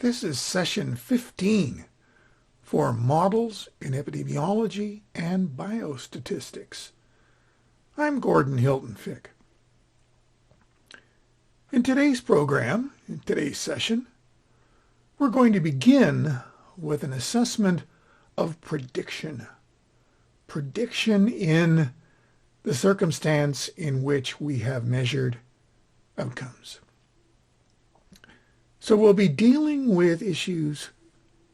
This is session 15 for Models in Epidemiology and Biostatistics. I'm Gordon Hilton Fick. In today's program, in today's session, we're going to begin with an assessment of prediction. Prediction in the circumstance in which we have measured outcomes. So we'll be dealing with issues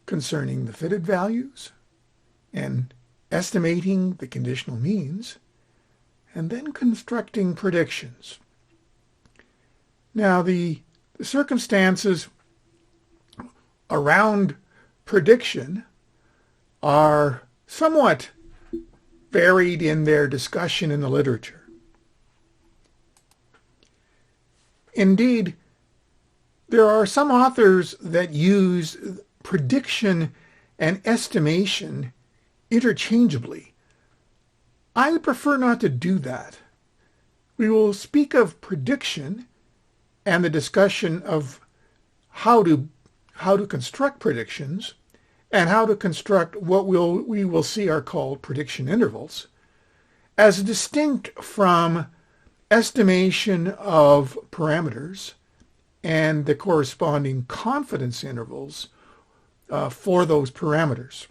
concerning the fitted values and estimating the conditional means, and then constructing predictions. Now, the circumstances around prediction are somewhat varied in their discussion in the literature. Indeed, there are some authors that use prediction and estimation interchangeably. I would prefer not to do that. We will speak of prediction and the discussion of how to construct predictions and how to construct what we will see are called prediction intervals as distinct from estimation of parameters and the corresponding confidence intervals for those parameters.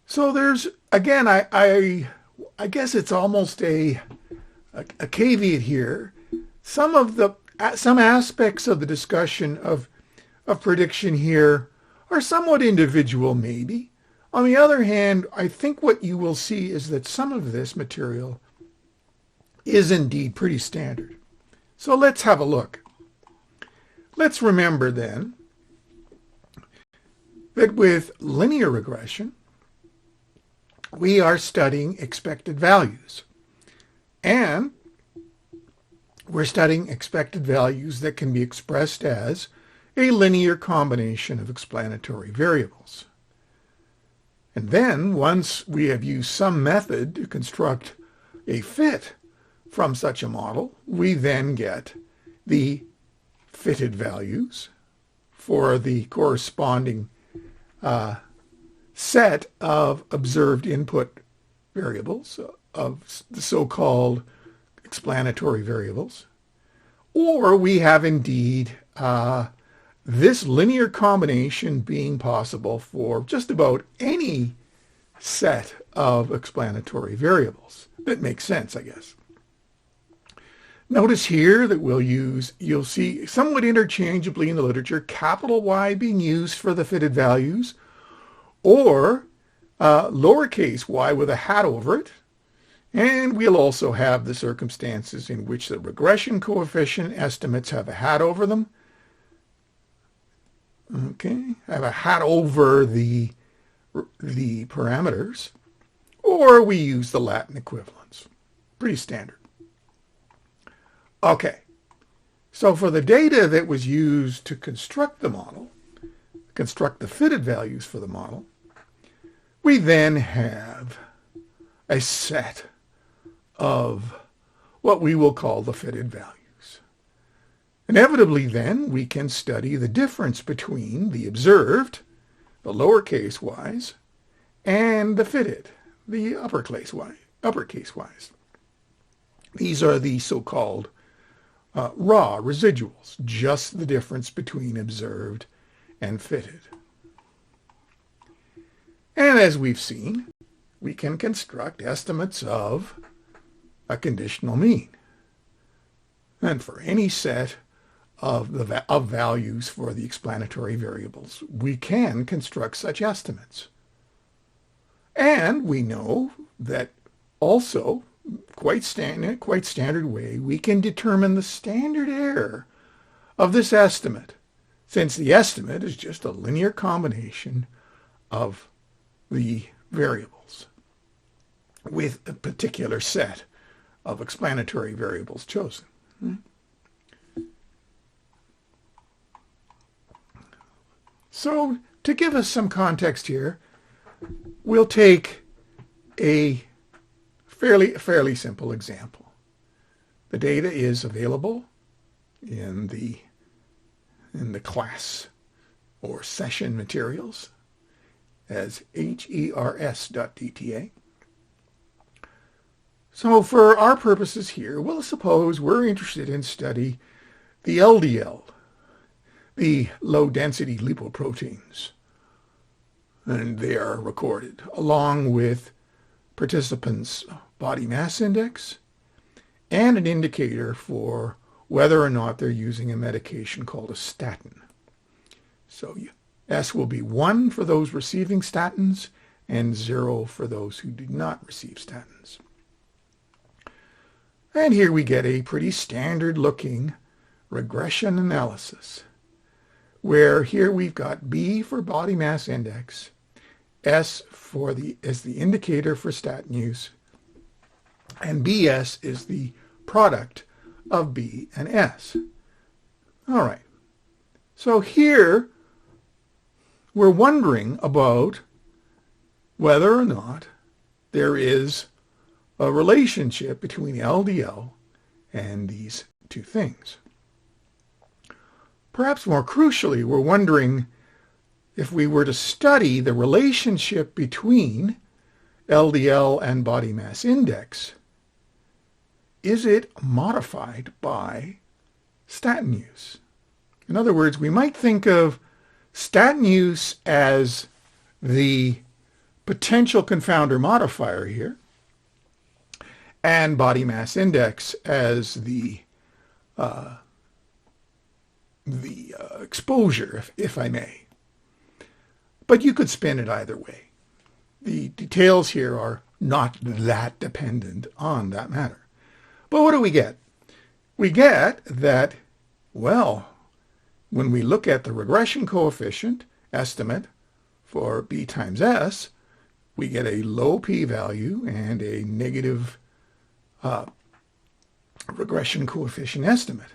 So there's, again, I guess it's almost a caveat here. Some aspects of the discussion of prediction here are somewhat individual, maybe. On the other hand, I think what you will see is that some of this material is indeed pretty standard. So let's have a look. Let's remember then that with linear regression, we are studying expected values. And we're studying expected values that can be expressed as a linear combination of explanatory variables. And then, once we have used some method to construct a fit from such a model, we then get the fitted values for the corresponding set of observed input variables, of the so-called explanatory variables. Or we have indeed this linear combination being possible for just about any set of explanatory variables. That makes sense, I guess. Notice here that you'll see somewhat interchangeably in the literature, capital Y being used for the fitted values, or lowercase y with a hat over it. And we'll also have the circumstances in which the regression coefficient estimates have a hat over them. Okay, have a hat over the parameters, or we use the Latin equivalents. Pretty standard. Okay, so for the data that was used to construct the model, construct the fitted values for the model, we then have a set of what we will call the fitted values. Inevitably then, we can study the difference between the observed, the lowercase y's, and the fitted, the uppercase y's. These are the so-called raw residuals, just the difference between observed and fitted. And as we've seen, we can construct estimates of a conditional mean. And for any set of values for the explanatory variables, we can construct such estimates. And we know that also, quite standard way, we can determine the standard error of this estimate, since the estimate is just a linear combination of the variables with a particular set of explanatory variables chosen. So, to give us some context here, we'll take a fairly simple example. The data is available in the in the class or session materials as HERS.dta. So for our purposes here, we'll suppose we're interested in study the LDL, the low-density lipoproteins, and they are recorded along with participants' body mass index and an indicator for whether or not they're using a medication called a statin. So S will be 1 for those receiving statins and 0 for those who do not receive statins. And here we get a pretty standard looking regression analysis, where here we've got B for body mass index, S as the indicator for statin use, and BS is the product of B and S. All right. So here we're wondering about whether or not there is a relationship between LDL and these two things. Perhaps more crucially, we're wondering if we were to study the relationship between LDL and body mass index, is it modified by statin use? In other words, we might think of statin use as the potential confounder modifier here, and body mass index as the exposure, if I may. But you could spin it either way. The details here are not that dependent on that matter. But what do we get? We get that, well, when we look at the regression coefficient estimate for B times S, we get a low p-value and a negative regression coefficient estimate.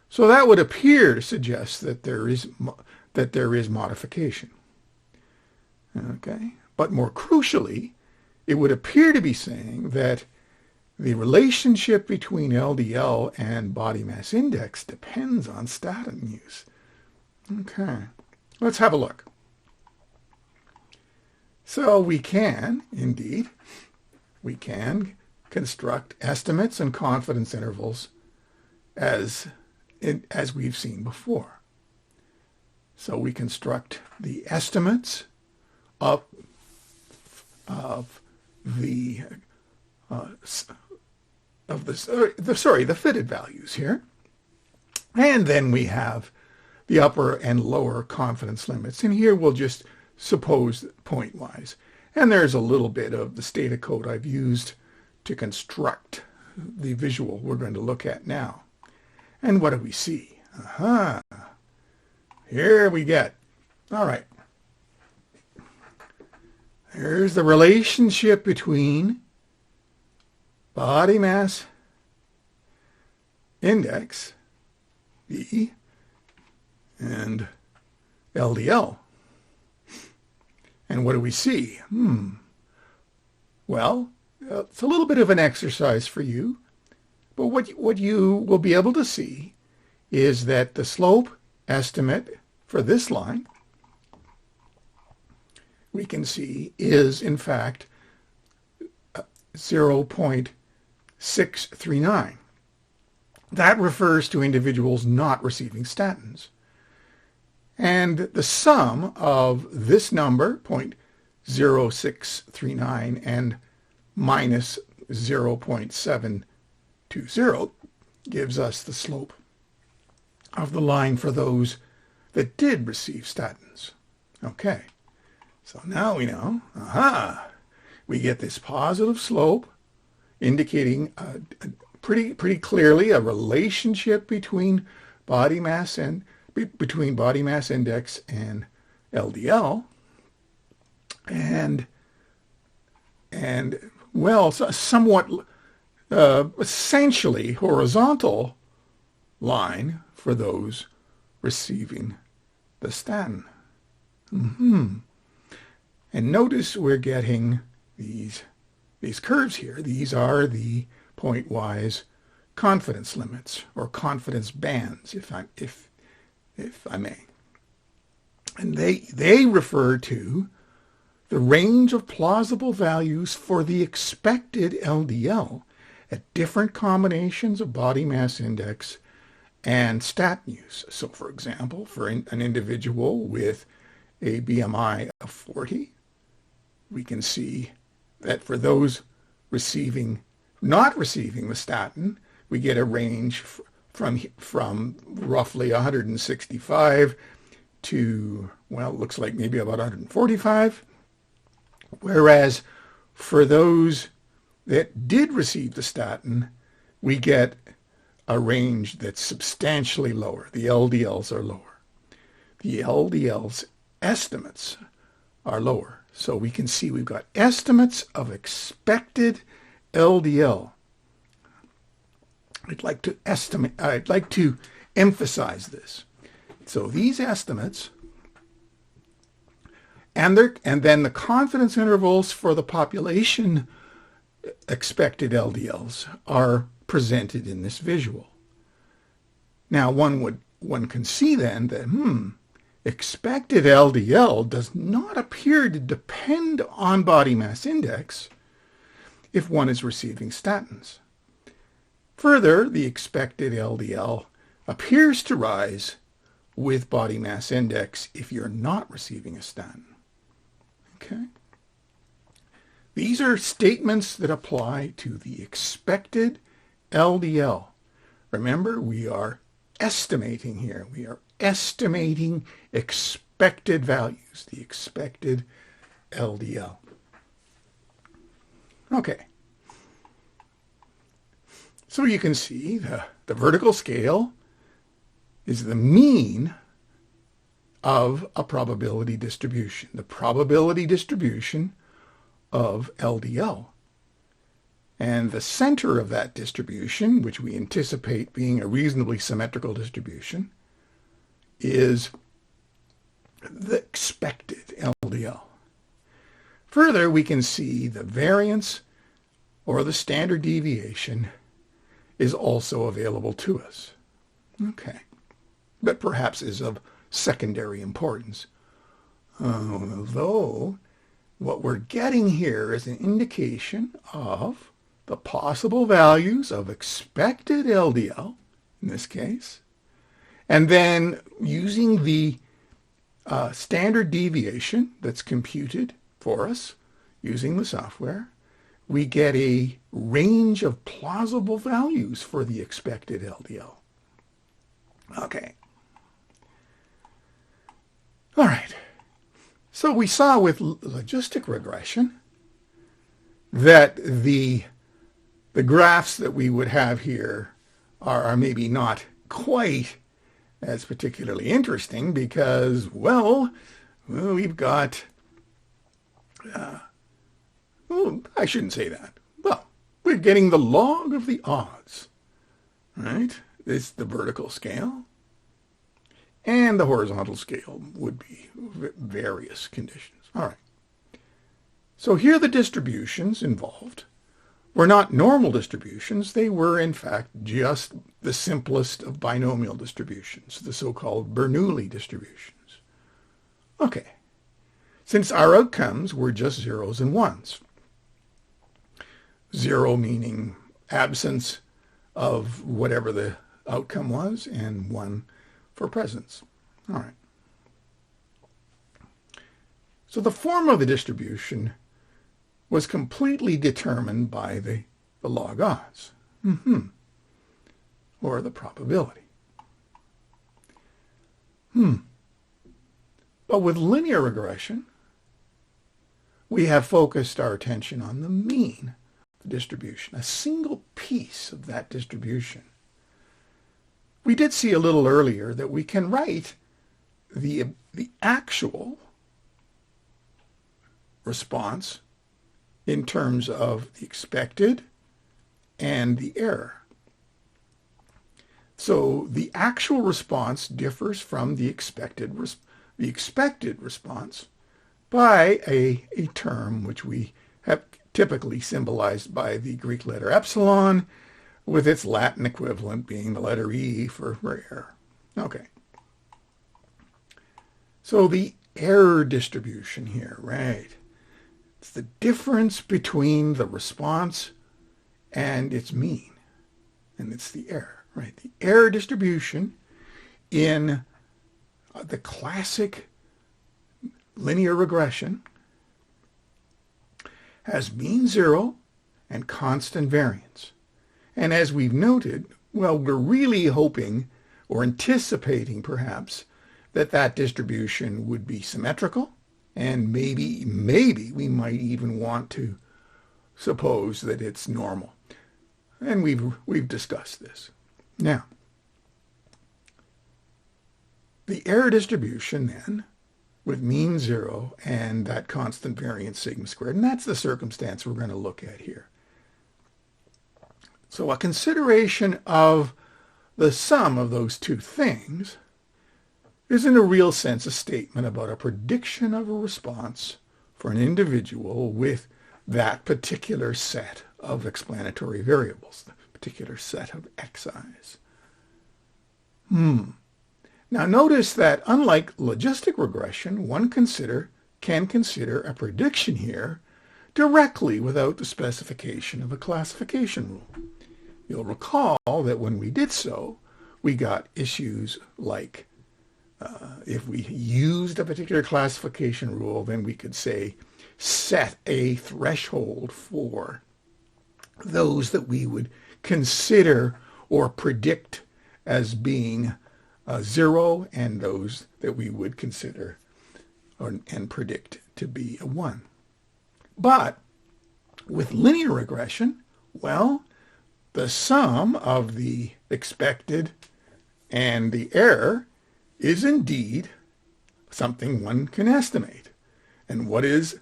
So that would appear to suggest that there is modification. Okay, but more crucially, it would appear to be saying that the relationship between LDL and body mass index depends on statin use. Okay, let's have a look. So we can construct estimates and confidence intervals as we've seen before. So we construct the estimates of the fitted values here, and then we have the upper and lower confidence limits, and here we'll just suppose point-wise. And there's a little bit of the data code I've used to construct the visual we're going to look at now. And what do we see? Here we get, all right, here's the relationship between body mass index, B, and LDL. And what do we see? Well, it's a little bit of an exercise for you, but what you will be able to see is that the slope estimate for this line, we can see, is in fact 0.639. That refers to individuals not receiving statins. And the sum of this number, 0.0639, and minus 0.720 gives us the slope of the line for those that did receive statins. Okay, so now we know, we get this positive slope indicating pretty clearly a relationship between body mass index and LDL, and well, somewhat essentially horizontal line for those receiving the statin. And notice we're getting these curves here. These are the point-wise confidence limits or confidence bands, if if I may. And they refer to the range of plausible values for the expected LDL at different combinations of body mass index and statin use. So for example, for an individual with a BMI of 40, we can see that for those not receiving the statin, we get a range from roughly 165 to, well, it looks like maybe about 145. Whereas for those that did receive the statin, we get a range that's substantially lower. The LDLs are lower. The LDLs estimates are lower. So we can see we've got estimates of expected LDL. I'd like to emphasize this. So these estimates and then the confidence intervals for the population expected LDLs are presented in this visual. Now one can see then that expected LDL does not appear to depend on body mass index if one is receiving statins. Further, the expected LDL appears to rise with body mass index if you're not receiving a statin. Okay. These are statements that apply to the expected LDL. Remember, we are estimating here. We are estimating expected values, the expected LDL. Okay. So you can see the vertical scale is the mean of a probability distribution, the probability distribution of LDL. And the center of that distribution, which we anticipate being a reasonably symmetrical distribution, is the expected LDL. Further, we can see the variance or the standard deviation is also available to us. Okay. But perhaps is of secondary importance. Although what we're getting here is an indication of the possible values of expected LDL, in this case, and then using the standard deviation that's computed for us using the software, we get a range of plausible values for the expected LDL. Okay. All right. So we saw with logistic regression that the graphs that we would have here are maybe not quite as particularly interesting because, well, we've got, I shouldn't say that. Well, we're getting the log of the odds, right? This is the vertical scale. And the horizontal scale would be various conditions. All right. So here the distributions involved were not normal distributions. They were, in fact, just the simplest of binomial distributions, the so-called Bernoulli distributions. Okay. Since our outcomes were just zeros and ones. Zero meaning absence of whatever the outcome was, and one for presence. All right. So the form of the distribution was completely determined by the log odds, or the probability. But with linear regression, we have focused our attention on the mean of the distribution, a single piece of that distribution. We did see a little earlier that we can write the actual response in terms of the expected and the error. So the actual response differs from the expected response by a term which we have typically symbolized by the Greek letter epsilon, with its Latin equivalent being the letter E for error. Okay. So the error distribution here, right? It's the difference between the response and its mean. And it's the error, right? The error distribution in the classic linear regression has mean zero and constant variance. And as we've noted, well, we're really hoping or anticipating perhaps that distribution would be symmetrical, and maybe we might even want to suppose that it's normal. And we've discussed this. Now, the error distribution then with mean zero and that constant variance sigma squared, and that's the circumstance we're going to look at here. So a consideration of the sum of those two things is in a real sense a statement about a prediction of a response for an individual with that particular set of explanatory variables, the particular set of xi's. Now notice that unlike logistic regression, one can consider a prediction here directly without the specification of a classification rule. You'll recall that when we did so, we got issues like if we used a particular classification rule, then we could say set a threshold for those that we would consider or predict as being zero, and those that we would consider and predict to be a one. But with linear regression, well, the sum of the expected and the error is indeed something one can estimate. And what is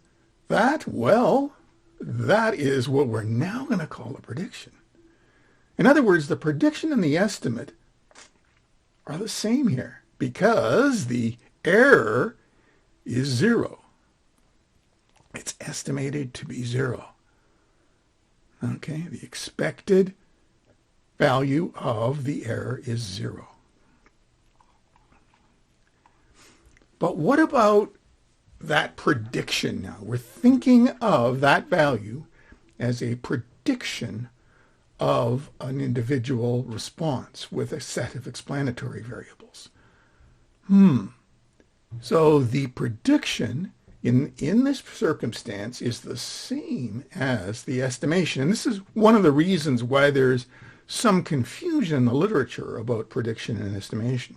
that? Well, that is what we're now going to call a prediction. In other words, the prediction and the estimate are the same here because the error is zero. It's estimated to be zero. Okay, the expected value of the error is zero. But what about that prediction now? We're thinking of that value as a prediction of an individual response with a set of explanatory variables. So the prediction in this circumstance is the same as the estimation. And this is one of the reasons why there's some confusion in the literature about prediction and estimation.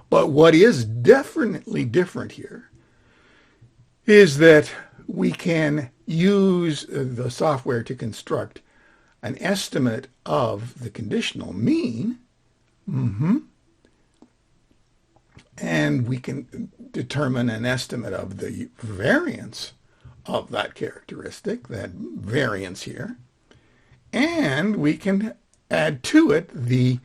But what is definitely different here is that we can use the software to construct an estimate of the conditional mean, and we can determine an estimate of the variance of that characteristic, that variance here, and we can add to it the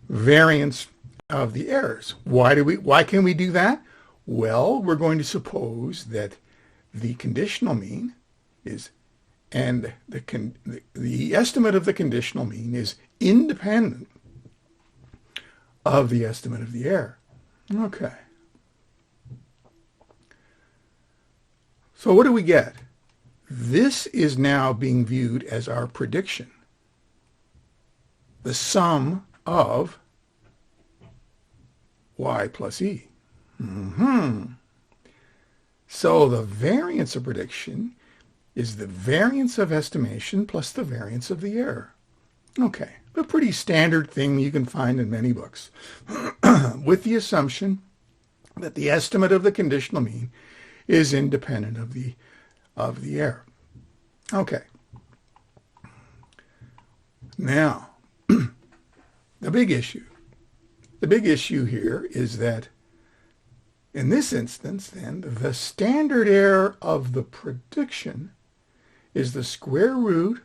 variance of the errors. Why can we do that? Well, we're going to suppose that the conditional mean is, and the estimate of the conditional mean is independent of the estimate of the error. Okay. So what do we get? This is now being viewed as our prediction. The sum of y plus e. So the variance of prediction is the variance of estimation plus the variance of the error. Okay, a pretty standard thing you can find in many books, with the assumption that the estimate of the conditional mean is independent of the error. Okay. Now, the big issue here is that in this instance, then, the standard error of the prediction is the square root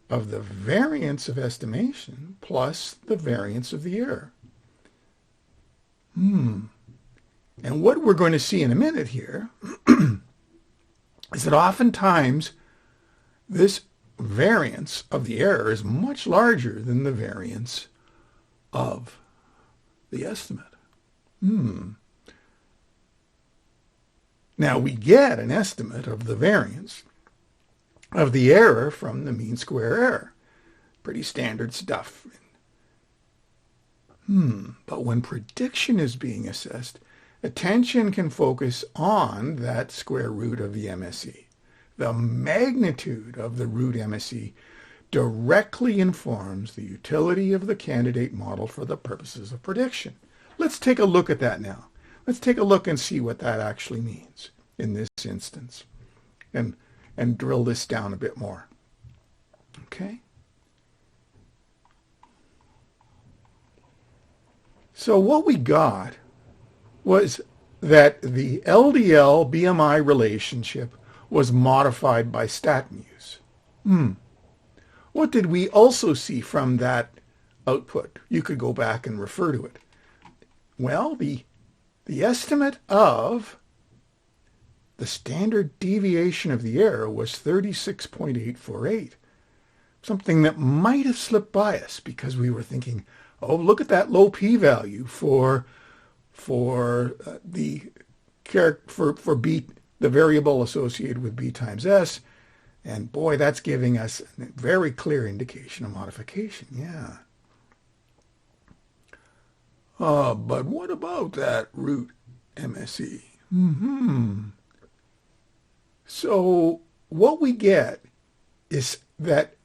of the variance of estimation plus the variance of the error. And what we're going to see in a minute here is that oftentimes this variance of the error is much larger than the variance of the estimate. Now we get an estimate of the variance of the error from the mean square error. Pretty standard stuff. But when prediction is being assessed, attention can focus on that square root of the MSE. The magnitude of the root MSE directly informs the utility of the candidate model for the purposes of prediction. Let's take a look at that now. Let's take a look and see what that actually means in this instance and drill this down a bit more. Okay? So what we got was that the LDL BMI relationship was modified by statin use. What did we also see from that output? You could go back and refer to it. Well, the estimate of the standard deviation of the error was 36.848, something that might have slipped by us because we were thinking, oh, look at that low p-value for the variable associated with b times s, and boy, that's giving us a very clear indication of modification. Yeah. But what about that root MSE? So what we get is that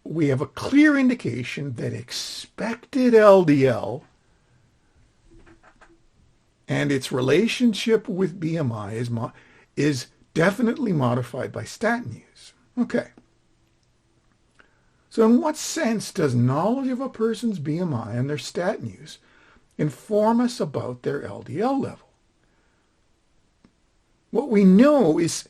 we have a clear indication that expected LDL and its relationship with BMI is definitely modified by statin use. Okay. So in what sense does knowledge of a person's BMI and their statin use inform us about their LDL level? What we know is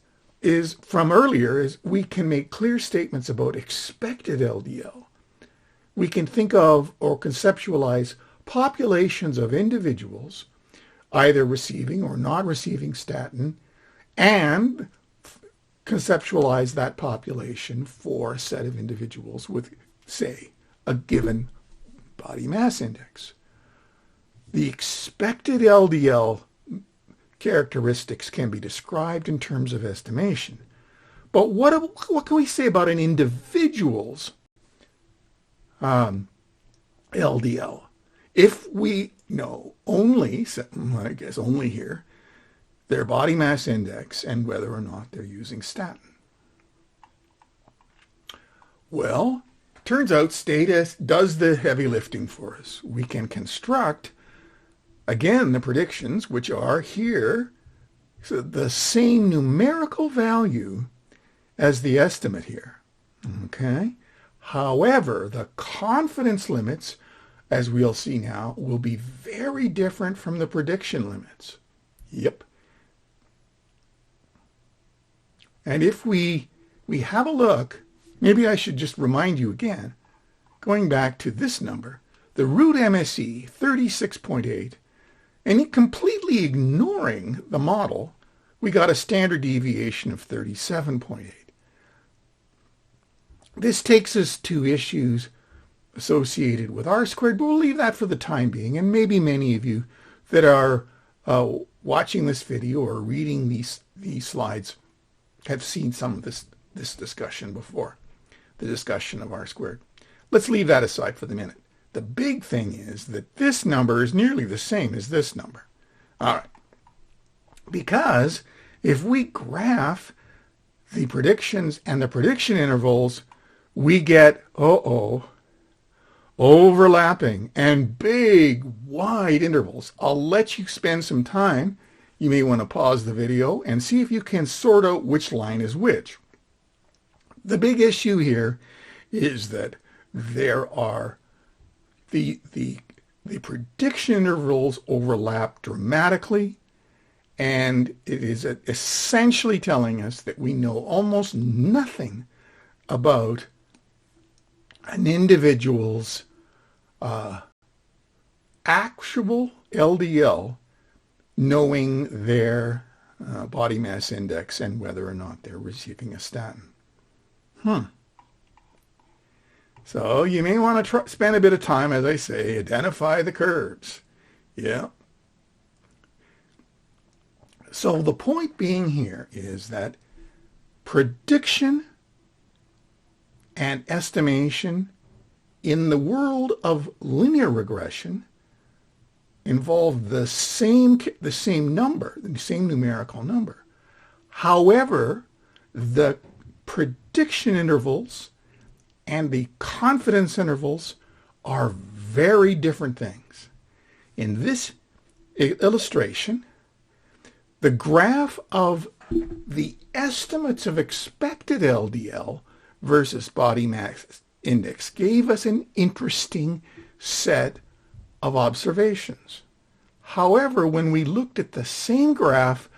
from earlier is we can make clear statements about expected LDL. We can think of or conceptualize populations of individuals either receiving or not receiving statin and conceptualize that population for a set of individuals with, say, a given body mass index. The expected LDL characteristics can be described in terms of estimation. But what can we say about an individual's LDL? If we know only, I guess only here, their body mass index and whether or not they're using statin. Well, turns out status does the heavy lifting for us. We can construct, again, the predictions, which are here, so the same numerical value as the estimate here. Okay? However, the confidence limits, as we'll see now, will be very different from the prediction limits. Yep. And if we have a look, maybe I should just remind you again, going back to this number, the root MSE, 36.8, and completely ignoring the model, we got a standard deviation of 37.8. This takes us to issues associated with R-squared, but we'll leave that for the time being, and maybe many of you that are watching this video or reading these slides have seen some of this discussion before, the discussion of R-squared. Let's leave that aside for the minute. The big thing is that this number is nearly the same as this number. All right. Because if we graph the predictions and the prediction intervals, we get, overlapping and big, wide intervals. I'll let you spend some time. You may want to pause the video and see if you can sort out which line is which. The big issue here is that there are the prediction intervals overlap dramatically, and it is essentially telling us that we know almost nothing about an individual's actual LDL, knowing their body mass index and whether or not they're receiving a statin. So you may want to spend a bit of time, as I say, identify the curves. Yeah. So the point being here is that prediction and estimation in the world of linear regression involve the same number, the same numerical number. However, the prediction intervals and the confidence intervals are very different things. In this illustration, the graph of the estimates of expected LDL versus body mass index gave us an interesting set of observations. However, when we looked at the same graph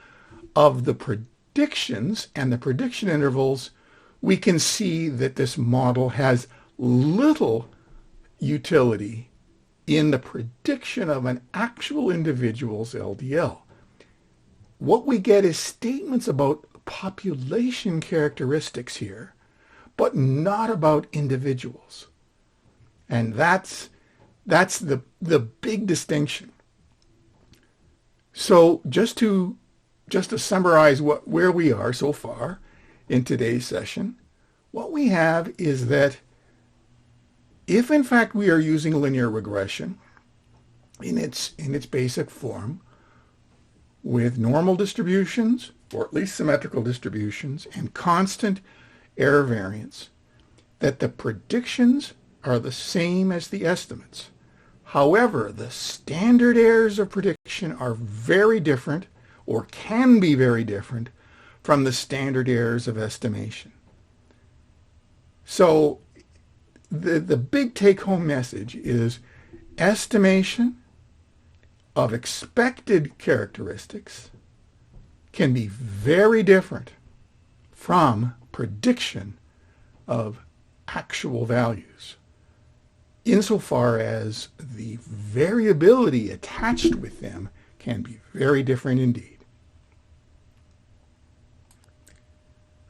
of the predictions and the prediction intervals, we can see that this model has little utility in the prediction of an actual individual's LDL. What we get is statements about population characteristics here, but not about individuals. And that's the big distinction. So just to summarize where we are so far in today's session, what we have is that if in fact we are using linear regression in its basic form with normal distributions, or at least symmetrical distributions, and constant error variance, that the predictions are the same as the estimates. However, the standard errors of prediction are very different, or can be very different, from the standard errors of estimation. So the big take-home message is estimation of expected characteristics can be very different from prediction of actual values, insofar as the variability attached with them can be very different indeed.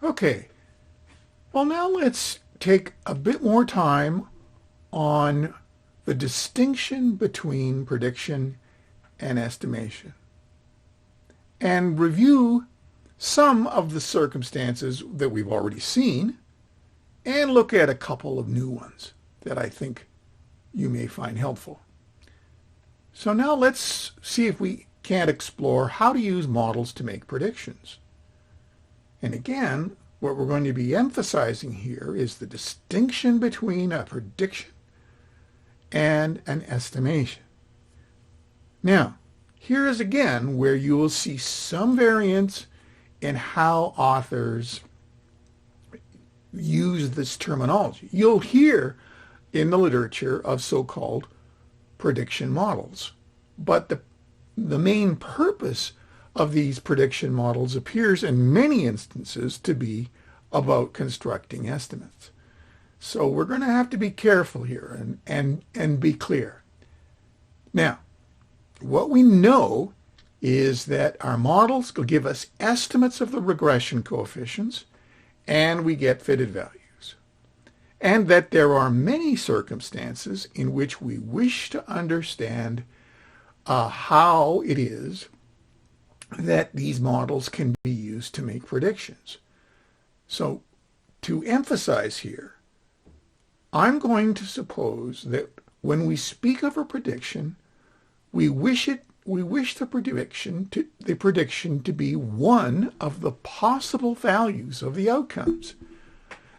Okay, well now let's take a bit more time on the distinction between prediction and estimation, and review some of the circumstances that we've already seen, and look at a couple of new ones that I think you may find helpful. So now let's see if we can't explore how to use models to make predictions. And again, what we're going to be emphasizing here is the distinction between a prediction and an estimation. Now, here is again where you will see some variance in how authors use this terminology. You'll hear in the literature of so-called prediction models, but the main purpose of these prediction models appears in many instances to be about constructing estimates. So we're going to have to be careful here and be clear. Now, what we know is that our models will give us estimates of the regression coefficients, and we get fitted values. And that there are many circumstances in which we wish to understand how it is that these models can be used to make predictions. So to emphasize here, I'm going to suppose that when we speak of a prediction, we wish the prediction to be one of the possible values of the outcomes.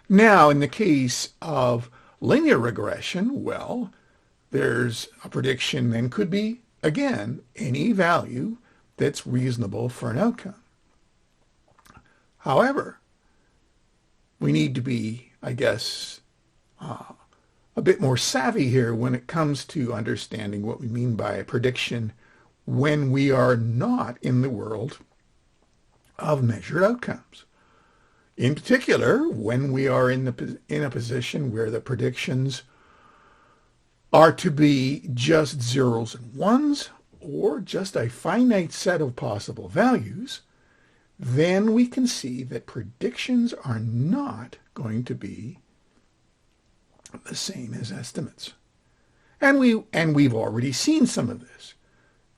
Now, in the case of linear regression, well, there's a prediction then could be, again, any value that's reasonable for an outcome. However, we need to be, I guess, a bit more savvy here when it comes to understanding what we mean by a prediction when we are not in the world of measured outcomes. In particular, when we are in a position where the predictions are to be just zeros and ones, or just a finite set of possible values, then we can see that predictions are not going to be the same as estimates. And we've already seen some of this.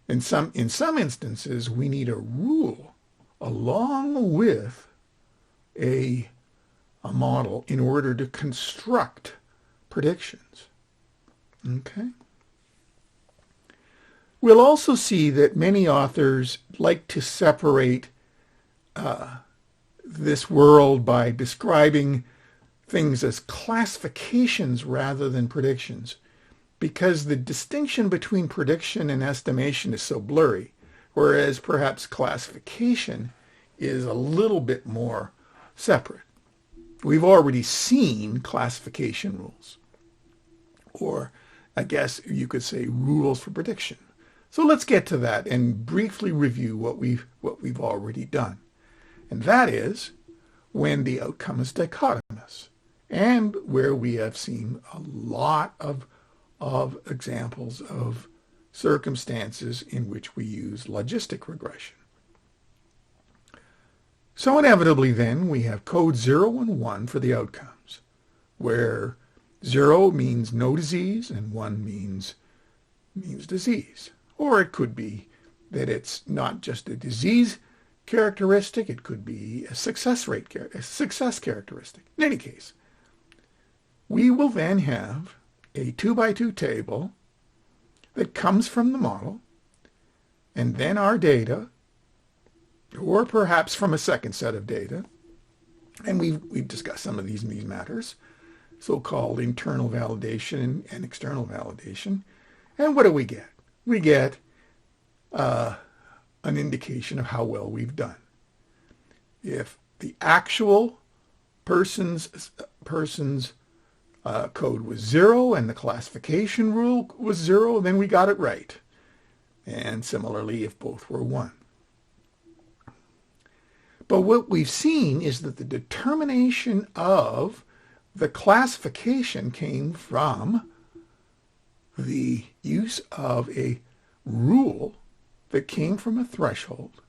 In some instances, we need a rule along with a model in order to construct predictions. Okay. We'll also see that many authors like to separate this world by describing things as classifications rather than predictions, because the distinction between prediction and estimation is so blurry, whereas perhaps classification is a little bit more separate. We've already seen classification rules, or I guess you could say rules for prediction. So let's get to that and briefly review what we've already done. And that is when the outcome is dichotomous, and where we have seen a lot of examples of circumstances in which we use logistic regression. So inevitably then we have code 0 and 1 for the outcomes, where 0 means no disease and 1 means disease. Or it could be that it's not just a disease characteristic, it could be a success characteristic. In any case, we will then have a 2x2 table that comes from the model, and then our data, or perhaps from a second set of data, and we've discussed some of these matters, so-called internal validation and external validation. And what do we get? We get an indication of how well we've done. If the actual person's code was 0 and the classification rule was 0, then we got it right. And similarly, if both were 1. But what we've seen is that the determination of the classification came from the use of a rule that came from a threshold.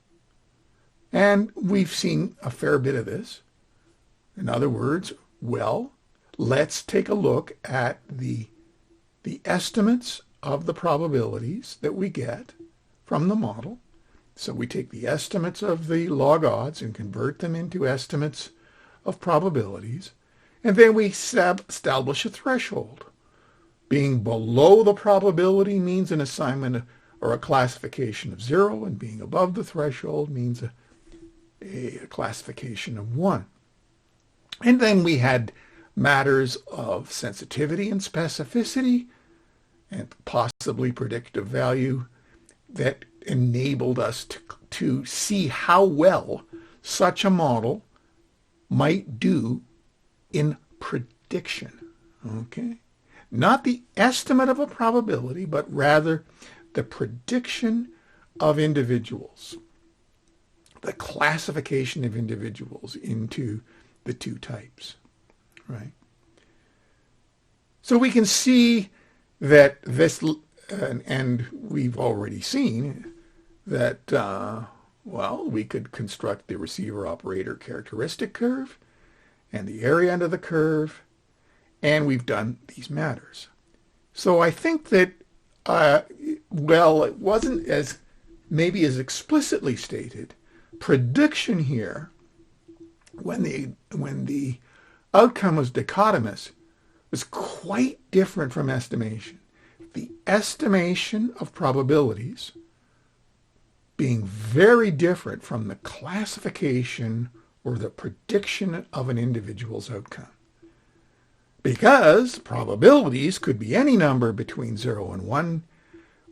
And we've seen a fair bit of this. In other words, well, let's take a look at the estimates of the probabilities that we get from the model. So we take the estimates of the log odds and convert them into estimates of probabilities. And then we establish a threshold. Being below the probability means an assignment or a classification of 0, and being above the threshold means a classification of 1. And then we had matters of sensitivity and specificity and possibly predictive value that enabled us to see how well such a model might do in prediction. Okay? Not the estimate of a probability, but rather the prediction of individuals, the classification of individuals into the two types, right? So we can see that this, and we've already seen that, well, we could construct the receiver operator characteristic curve and the area under the curve, and we've done these matters. So I think that, well, it wasn't as maybe as explicitly stated. Prediction here, when the outcome was dichotomous, was quite different from estimation. The estimation of probabilities being very different from the classification or the prediction of an individual's outcome. Because probabilities could be any number between 0 and 1,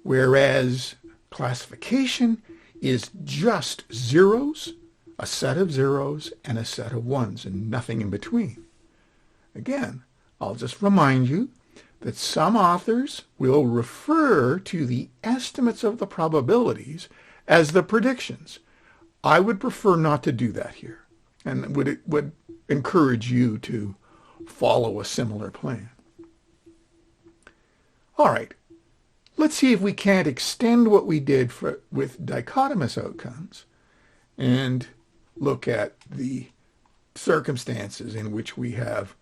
whereas classification is just zeros, a set of zeros, and a set of ones, and nothing in between. Again, I'll just remind you that some authors will refer to the estimates of the probabilities as the predictions. I would prefer not to do that here, and would encourage you to follow a similar plan. All right, let's see if we can't extend what we did with dichotomous outcomes and look at the circumstances in which we have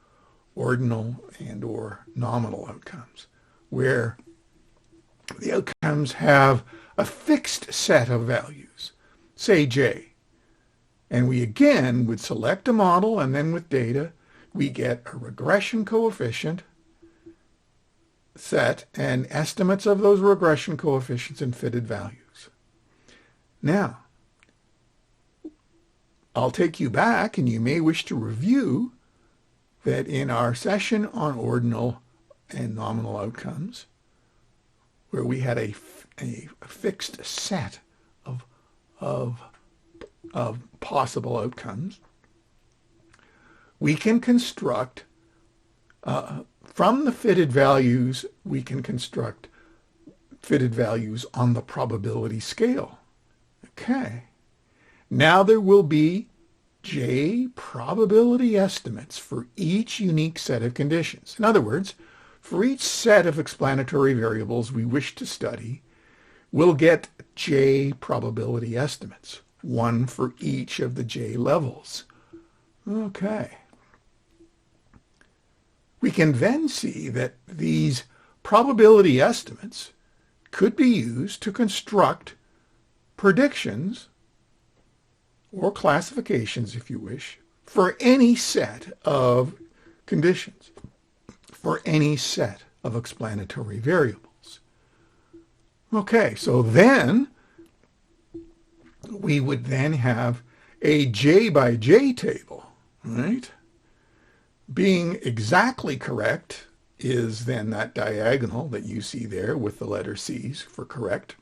ordinal and or nominal outcomes, where the outcomes have a fixed set of values, say j. And we again would select a model, and then with data, we get a regression coefficient set and estimates of those regression coefficients and fitted values. Now, I'll take you back, and you may wish to review that in our session on ordinal and nominal outcomes, where we had a fixed set of possible outcomes, we can construct, from the fitted values, we can construct fitted values on the probability scale. Okay. Now there will be j probability estimates for each unique set of conditions. In other words, for each set of explanatory variables we wish to study, we'll get j probability estimates, one for each of the j levels. Okay. We can then see that these probability estimates could be used to construct predictions or classifications, if you wish, for any set of conditions, for any set of explanatory variables. Okay, so then we would then have a j by j table, right? Being exactly correct is then that diagonal that you see there with the letter C's for correct.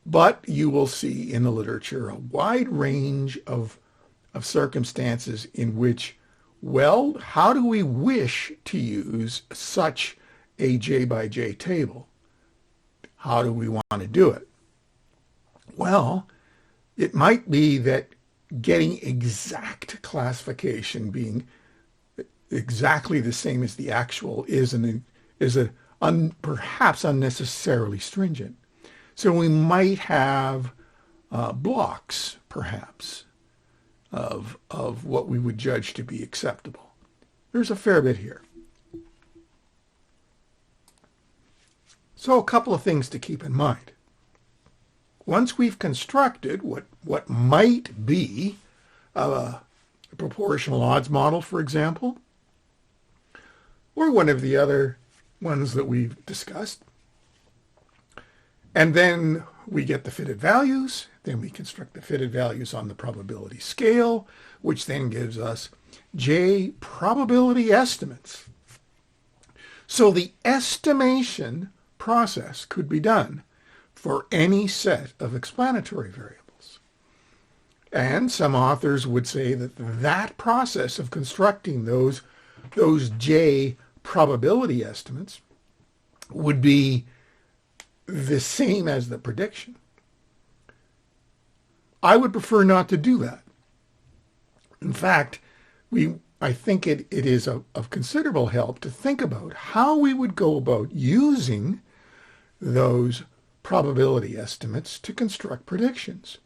But you will see in the literature a wide range of circumstances in which, well, how do we wish to use such a j by j table? How do we want to do it? Well, it might be that getting exact classification, being exactly the same as the actual, is perhaps unnecessarily stringent. So we might have blocks, perhaps, of what we would judge to be acceptable. There's a fair bit here. So a couple of things to keep in mind. Once we've constructed what might be a proportional odds model, for example, or one of the other ones that we've discussed, and then we get the fitted values, then we construct the fitted values on the probability scale, which then gives us j probability estimates. So the estimation process could be done for any set of explanatory variables. And some authors would say that that process of constructing those j probability estimates would be the same as the prediction. I would prefer not to do that. In fact, I think it is of considerable help to think about how we would go about using those probability estimates to construct predictions.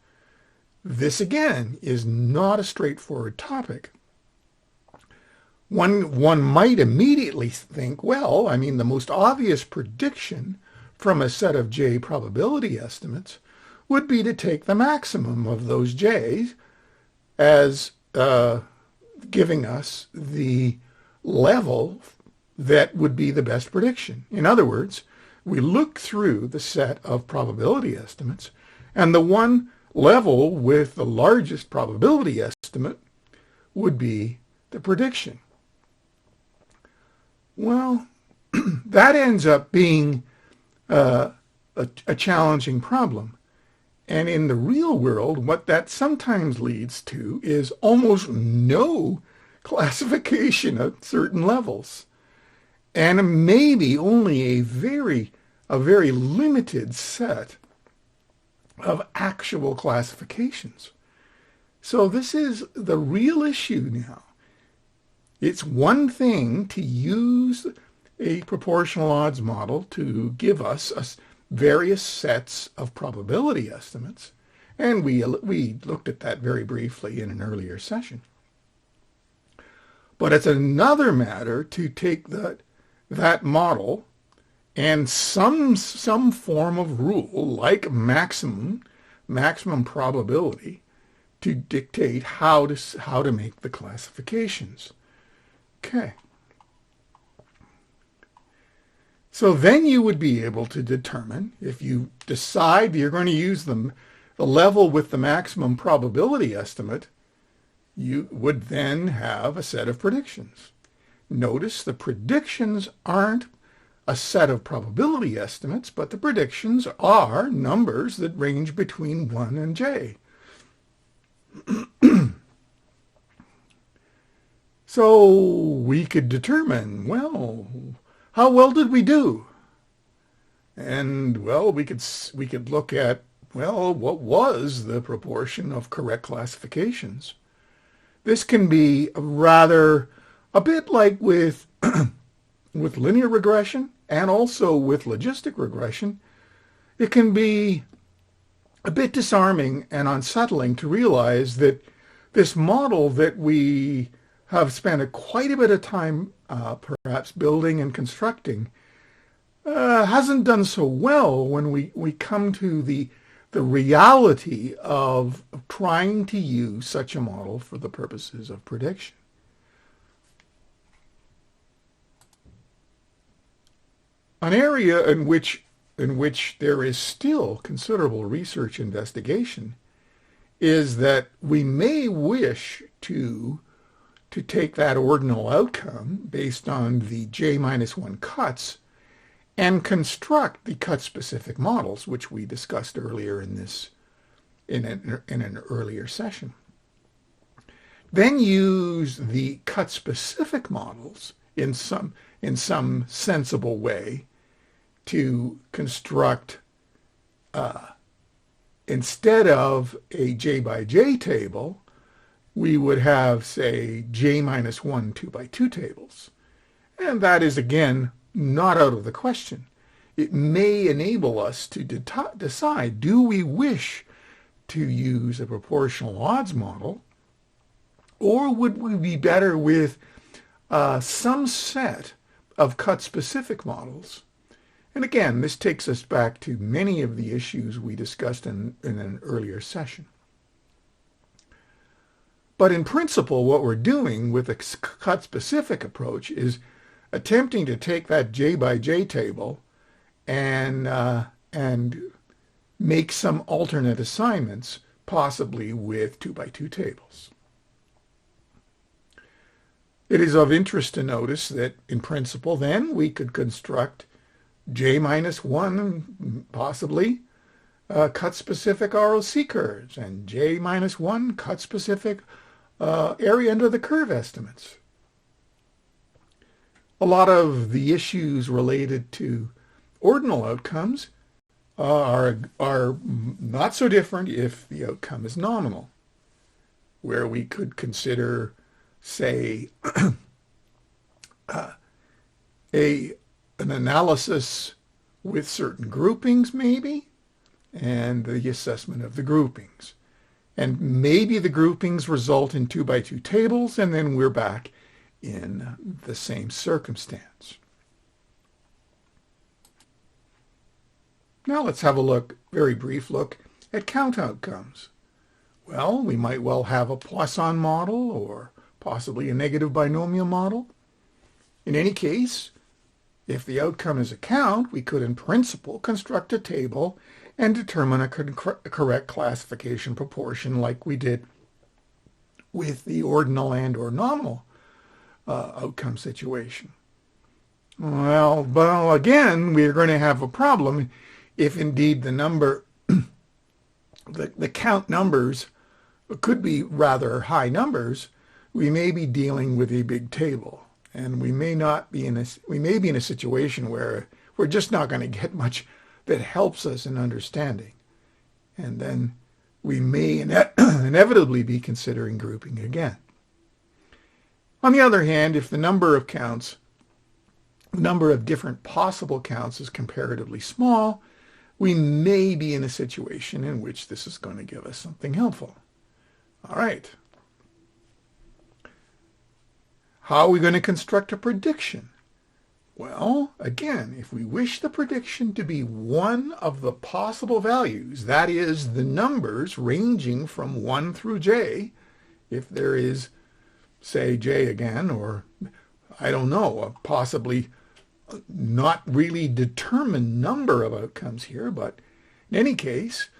This, again, is not a straightforward topic. One might immediately think, well, I mean, the most obvious prediction from a set of j probability estimates would be to take the maximum of those j's as giving us the level that would be the best prediction. In other words, we look through the set of probability estimates, and the one level with the largest probability estimate would be the prediction. Well, that ends up being a challenging problem. And in the real world, what that sometimes leads to is almost no classification at certain levels, and maybe only a very limited set of actual classifications. So this is the real issue now. It's one thing to use a proportional odds model to give us various sets of probability estimates, and we looked at that very briefly in an earlier session. But it's another matter to take that model and some form of rule like maximum probability to dictate how to make the classifications. Okay. So then you would be able to determine, if you decide you're going to use the level with the maximum probability estimate, you would then have a set of predictions. Notice the predictions aren't a set of probability estimates, but the predictions are numbers that range between 1 and j. So we could determine, well, how well did we do? And, well, we could look at, well, what was the proportion of correct classifications? This can be a bit like with with linear regression and also with logistic regression. It can be a bit disarming and unsettling to realize that this model that we have spent quite a bit of time perhaps building and constructing hasn't done so well when we come to the reality of trying to use such a model for the purposes of prediction. An area in which there is still considerable research investigation is that we may wish to take that ordinal outcome based on the j-1 cuts and construct the cut-specific models, which we discussed earlier in an earlier session. Then use the cut-specific models in some sensible way to construct, instead of a j by j table, we would have, say, j-1 2x2 tables. And that is, again, not out of the question. It may enable us to decide, do we wish to use a proportional odds model, or would we be better with some set of cut-specific models? And again, this takes us back to many of the issues we discussed in an earlier session. But in principle, what we're doing with a cut-specific approach is attempting to take that j by j table and make some alternate assignments, possibly with 2x2 tables. It is of interest to notice that in principle, then, we could construct j-1, possibly, cut-specific ROC curves, and j-1 cut-specific area under the curve estimates. A lot of the issues related to ordinal outcomes are not so different if the outcome is nominal, where we could consider, say, an analysis with certain groupings, maybe, and the assessment of the groupings. And maybe the groupings result in 2x2 tables, and then we're back in the same circumstance. Now let's have a very brief look at count outcomes. Well, we might well have a Poisson model or possibly a negative binomial model. In any case, if the outcome is a count, we could in principle construct a table and determine a correct classification proportion like we did with the ordinal and or nominal outcome situation. Well, again, we're going to have a problem if indeed the number, the count numbers could be rather high numbers. We may be dealing with a big table, and we may be in a situation where we're just not going to get much that helps us in understanding. And then we may inevitably be considering grouping again. On the other hand, if the number of different possible counts is comparatively small, we may be in a situation in which this is going to give us something helpful. All right. How are we going to construct a prediction? Well, again, if we wish the prediction to be one of the possible values, that is, the numbers ranging from 1 through j, if there is, say, j again, or I don't know, a possibly not really determined number of outcomes here, but in any case,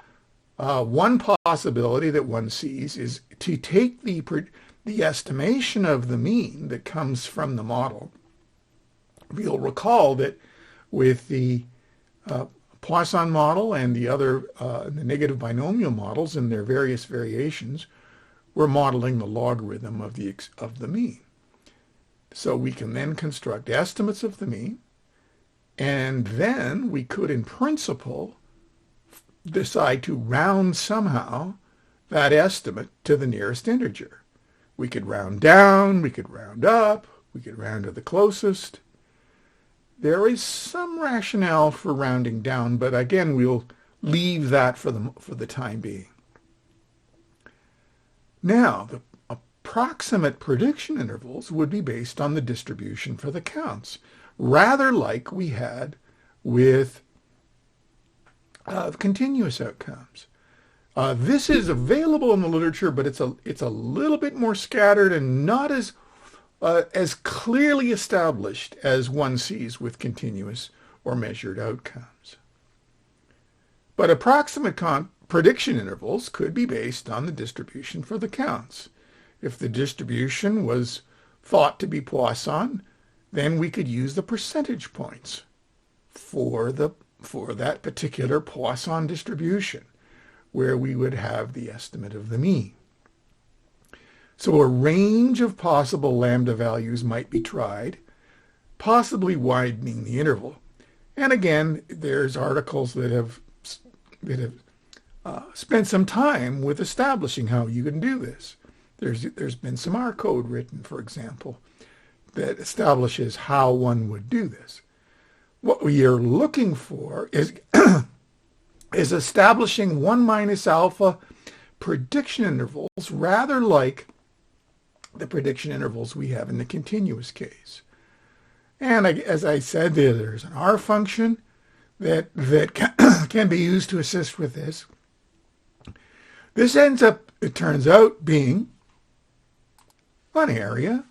one possibility that one sees is to take the estimation of the mean that comes from the model. You'll recall that with the Poisson model and the other the negative binomial models and their various variations, we're modeling the logarithm of the mean. So we can then construct estimates of the mean, and then we could, in principle, decide to round somehow that estimate to the nearest integer. We could round down, we could round up, we could round to the closest. There is some rationale for rounding down, but again, we'll leave that for the time being. Now, the approximate prediction intervals would be based on the distribution for the counts, rather like we had with continuous outcomes. This is available in the literature, but it's a little bit more scattered and not as clearly established as one sees with continuous or measured outcomes. But approximate prediction intervals could be based on the distribution for the counts. If the distribution was thought to be Poisson, then we could use the percentage points for that particular Poisson distribution, where we would have the estimate of the mean. So a range of possible lambda values might be tried, possibly widening the interval. And again, there's articles that have spent some time with establishing how you can do this. There's been some R code written, for example, that establishes how one would do this. What we are looking for is is establishing 1 minus alpha prediction intervals, rather like the prediction intervals we have in the continuous case. And as I said, there's an R function that can be used to assist with this. This it turns out, being an area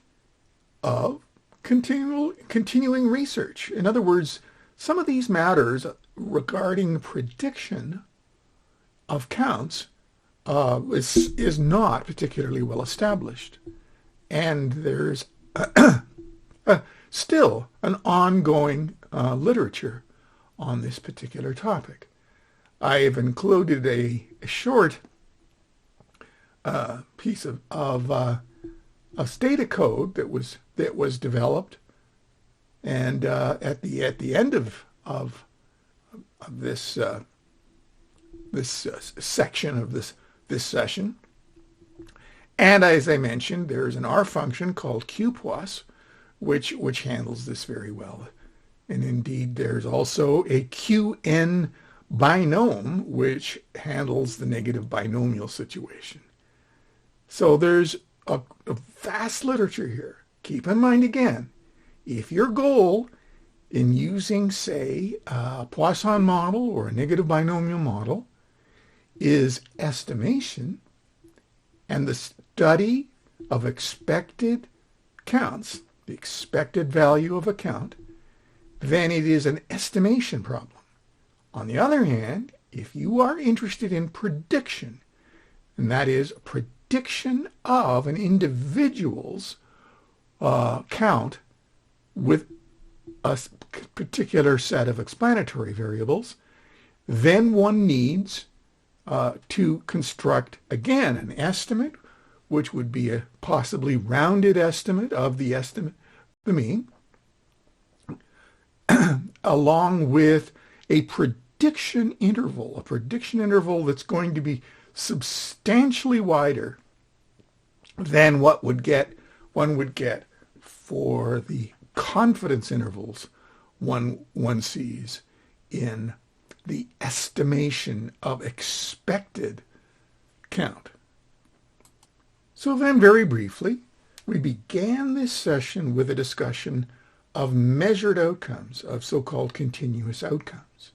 of continuing research. In other words, some of these matters regarding prediction of counts is not particularly well established. And there's still an ongoing literature on this particular topic. I've included a short piece of data code that was developed, and at the end of this section of this session. And as I mentioned, there's an R function called QPOS, which handles this very well. And indeed, there's also a QN binom, which handles the negative binomial situation. So there's a vast literature here. Keep in mind again, if your goal in using, say, a Poisson model or a negative binomial model is estimation and the study of expected counts, the expected value of a count, then it is an estimation problem. On the other hand, if you are interested in prediction, and that is prediction of an individual's count with a particular set of explanatory variables, then one needs to construct, again, an estimate, which would be a possibly rounded estimate of the mean, along with a prediction interval that's going to be substantially wider than what one would get for the confidence intervals one sees in the estimation of expected count. So then, very briefly, we began this session with a discussion of measured outcomes, of so-called continuous outcomes.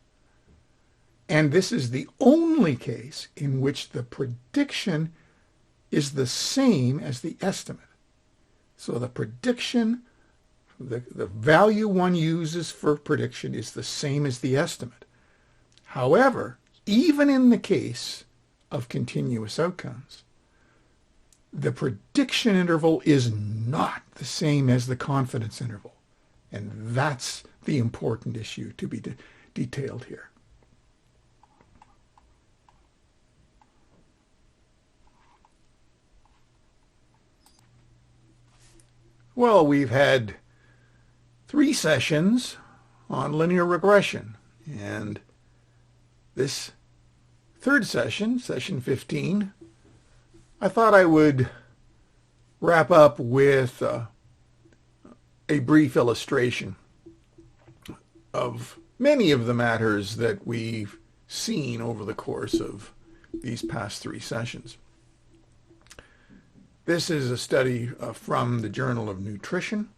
And this is the only case in which the prediction is the same as the estimate. So the prediction, the value one uses for prediction is the same as the estimate. However, even in the case of continuous outcomes, the prediction interval is not the same as the confidence interval. And that's the important issue to be detailed here. Well, we've had 3 sessions on linear regression, and this third session, session 15, I thought I would wrap up with a brief illustration of many of the matters that we've seen over the course of these past 3 sessions. This is a study from the Journal of Nutrition.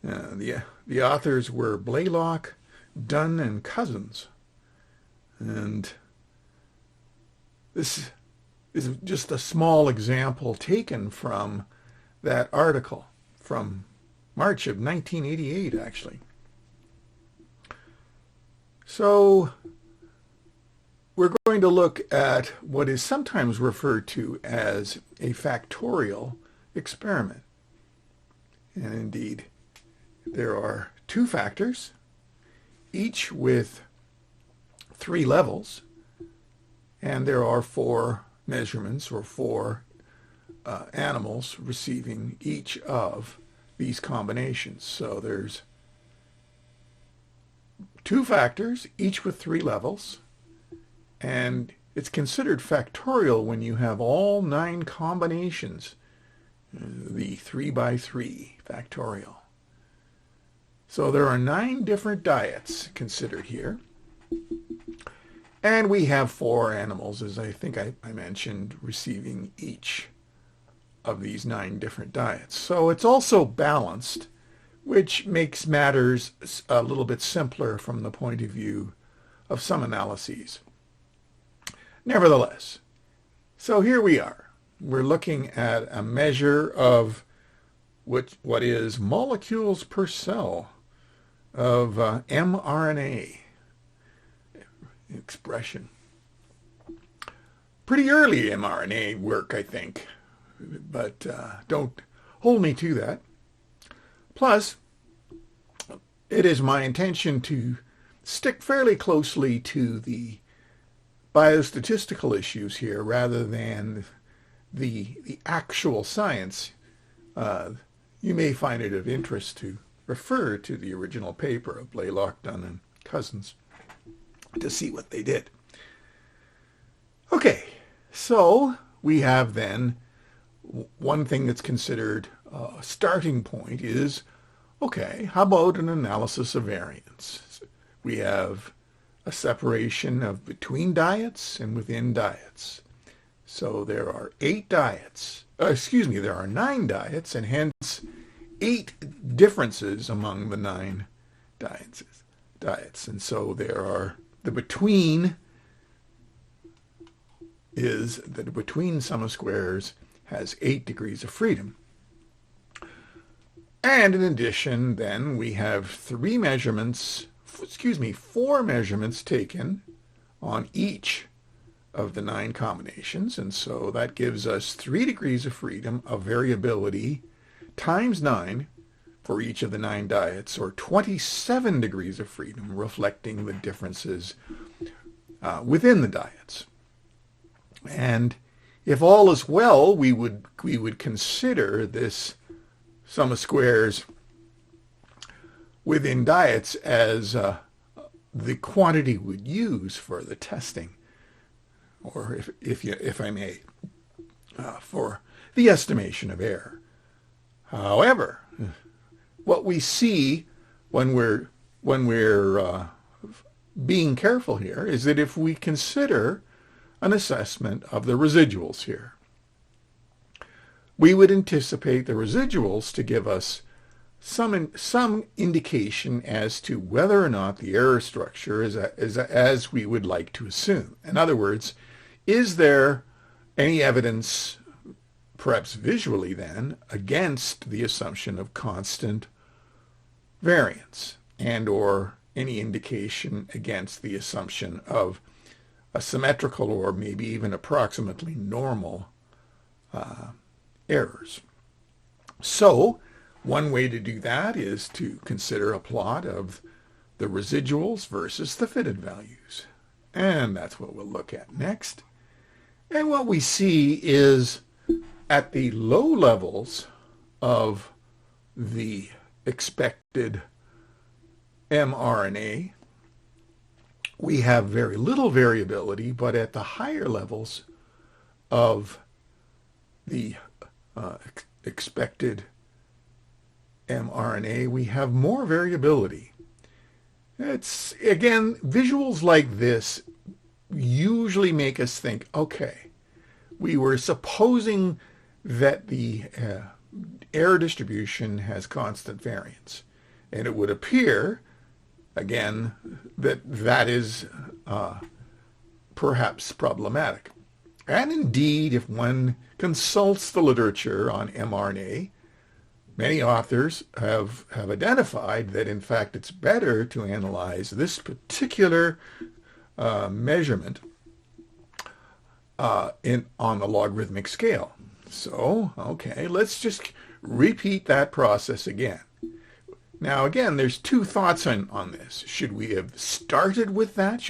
The authors were Blaylock, Dunn, and Cousins. And this is just a small example taken from that article from March of 1988, actually. So we're going to look at what is sometimes referred to as a factorial experiment. And indeed, there are 2 factors, each with 3 levels, and there are 4 measurements or 4 animals receiving each of these combinations. So there's 2 factors, each with 3 levels, and it's considered factorial when you have all 9 combinations, the 3 by 3 factorial. So there are 9 different diets considered here. And we have 4 animals, as I think I mentioned, receiving each of these 9 different diets. So it's also balanced, which makes matters a little bit simpler from the point of view of some analyses. Nevertheless, so here we are. We're looking at a measure of what is molecules per cell of mRNA expression. Pretty early mRNA work, I think, but don't hold me to that. Plus, it is my intention to stick fairly closely to the biostatistical issues here rather than the actual science. You may find it of interest to refer to the original paper of Blaylock, Dunn, and Cousins to see what they did. Okay, so we have then one thing that's considered a starting point is, okay, how about an analysis of variance? We have a separation of between diets and within diets. So there are 8 diets. There are 9 diets, and hence 8 differences among the 9 diets. And so there are the between sum of squares has 8 degrees of freedom. And in addition, then we have 4 measurements taken on each of the 9 combinations. And so that gives us 3 degrees of freedom of variability times 9 for each of the 9 diets, or 27 degrees of freedom, reflecting the differences within the diets. And if all is well, we would consider this sum of squares within diets as the quantity we'd use for the testing, or if I may, for the estimation of error. However, what we see when we're being careful here is that if we consider an assessment of the residuals here, we would anticipate the residuals to give us some indication as to whether or not the error structure is as we would like to assume. In other words, is there any evidence, perhaps visually then, against the assumption of constant variance, and or any indication against the assumption of a symmetrical or maybe even approximately normal errors? So one way to do that is to consider a plot of the residuals versus the fitted values. And that's what we'll look at next. And what we see is at the low levels of the expected mRNA, we have very little variability, but at the higher levels of the expected mRNA, we have more variability. It's, again, visuals like this usually make us think, okay, we were supposing that the error distribution has constant variance. And it would appear, again, that that is perhaps problematic. And indeed, if one consults the literature on mRNA, many authors have identified that, in fact, it's better to analyze this particular measurement on the logarithmic scale. So, okay, let's just repeat that process again. Now, again, there's two thoughts on this. Should we have started with that?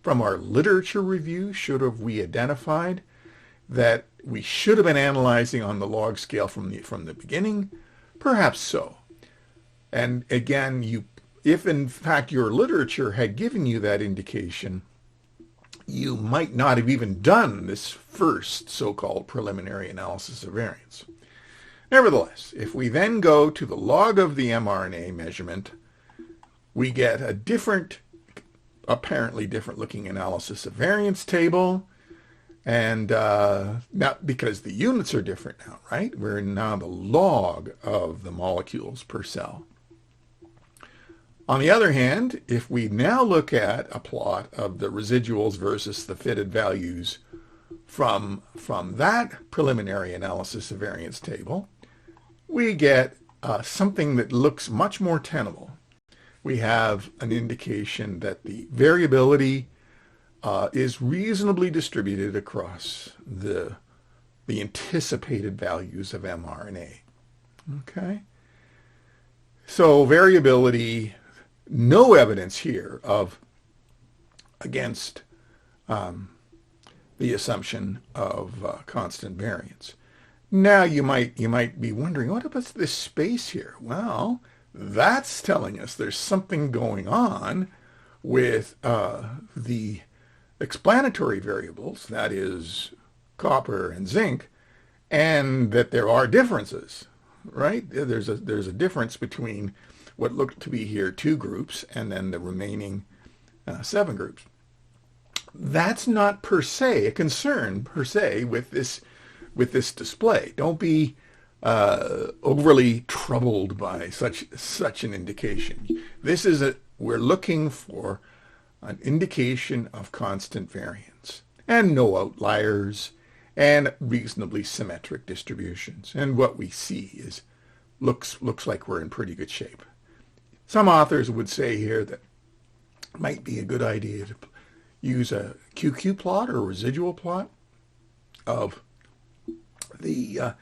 From our literature review, should have we identified that we should have been analyzing on the log scale from the beginning? Perhaps so. And again, if in fact your literature had given you that indication, you might not have even done this first so-called preliminary analysis of variance. Nevertheless, if we then go to the log of the mRNA measurement, we get a apparently different looking analysis of variance table. And now, because the units are different now, right? We're now the log of the molecules per cell. On the other hand, if we now look at a plot of the residuals versus the fitted values from that preliminary analysis of variance table, we get something that looks much more tenable. We have an indication that the variability is reasonably distributed across the anticipated values of mRNA. Okay? So variability, no evidence here against the assumption of constant variance. Now you might be wondering, what about this space here? Well, that's telling us there's something going on with the explanatory variables, that is copper and zinc, and that there are differences, right? There's a difference between what look to be here 2 groups and then the remaining 7 groups. That's not per se a concern per se with this display. Don't be overly troubled by such an indication. We're looking for an indication of constant variance and no outliers and reasonably symmetric distributions. And what we see looks like we're in pretty good shape. Some authors would say here that it might be a good idea to use a QQ plot or a residual plot of the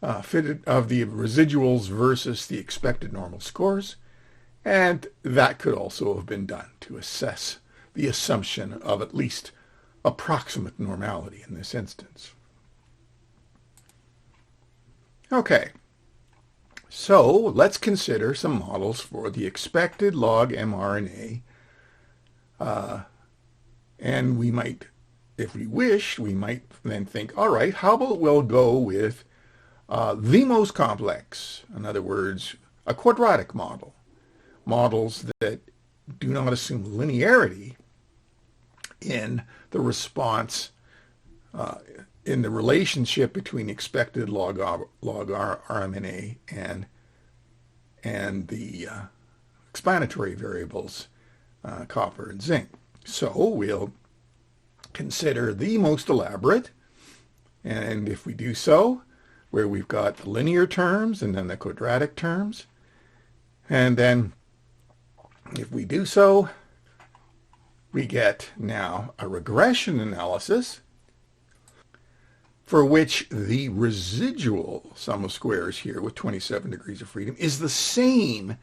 residuals versus the expected normal scores, and that could also have been done to assess the assumption of at least approximate normality in this instance. Okay, so let's consider some models for the expected log mRNA, and we might, if we wish, we might then think, all right, how about we'll go with the most complex, in other words, a quadratic model. Models that do not assume linearity in the response, in the relationship between expected log RMNA and the explanatory variables, copper and zinc. So we'll consider the most elaborate, and if we do so, where we've got the linear terms and then the quadratic terms, and then if we do so, we get now a regression analysis for which the residual sum of squares here with 27 degrees of freedom is the same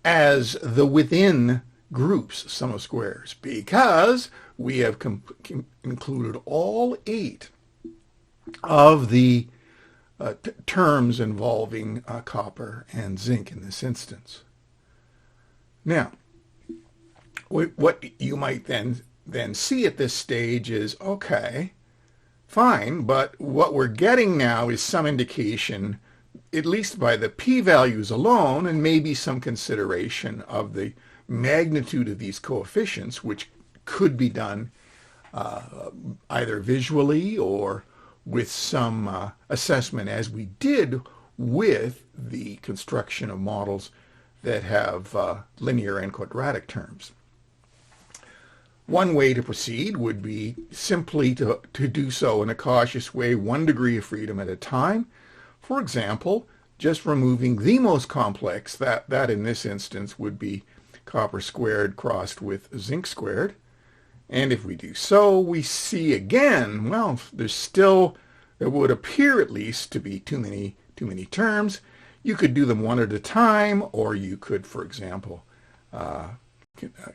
as the within groups sum of squares, because we have included all 8 of the terms involving copper and zinc in this instance. Now, what you might then see at this stage is, okay, fine, but what we're getting now is some indication, at least by the p-values alone, and maybe some consideration of the magnitude of these coefficients, which could be done either visually or with some assessment, as we did with the construction of models that have linear and quadratic terms. One way to proceed would be simply to do so in a cautious way, 1 degree of freedom at a time. For example, just removing the most complex, that in this instance would be copper squared crossed with zinc squared. And if we do so, we see again, well, there's still, it would appear at least to be too many terms. You could do them one at a time, or you could, for example,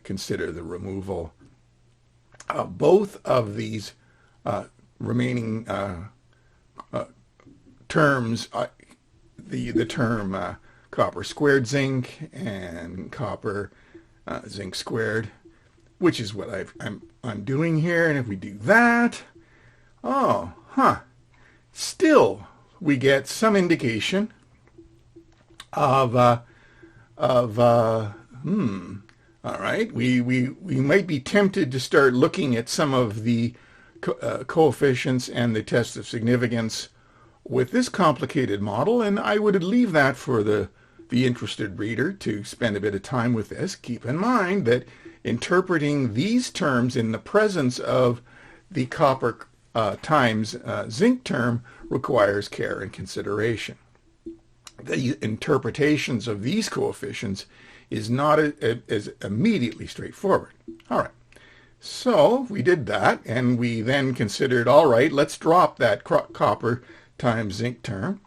consider the removal both of these remaining terms, the term copper squared zinc and copper zinc squared, which is what I'm doing here. And if we do that, still we get some indication of all right, we might be tempted to start looking at some of the coefficients and the test of significance with this complicated model, and I would leave that for the interested reader to spend a bit of time with this. Keep in mind that interpreting these terms in the presence of the copper times zinc term requires care and consideration. The interpretations of these coefficients is not as immediately straightforward. All right, so we did that, and we then considered, all right, let's drop that copper times zinc term.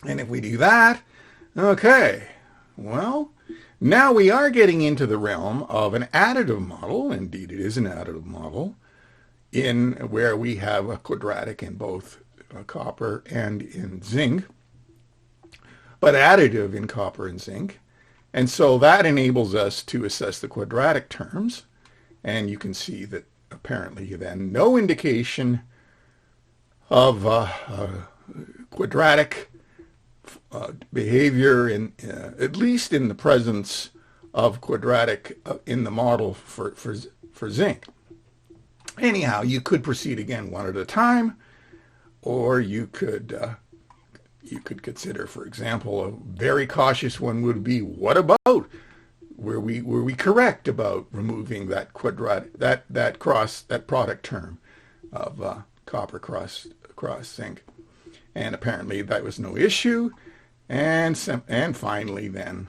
And if we do that, okay, well, now we are getting into the realm of an additive model. Indeed, it is an additive model, in where we have a quadratic in both copper and in zinc, but additive in copper and zinc. And so that enables us to assess the quadratic terms. And you can see that apparently then no indication of quadratic behavior, at least in the presence of quadratic in the model for zinc. Anyhow, you could proceed again one at a time, or you could consider, for example, a very cautious one would be, what about, were we correct about removing that quadratic, that product term of copper cross zinc? And apparently that was no issue. And finally then,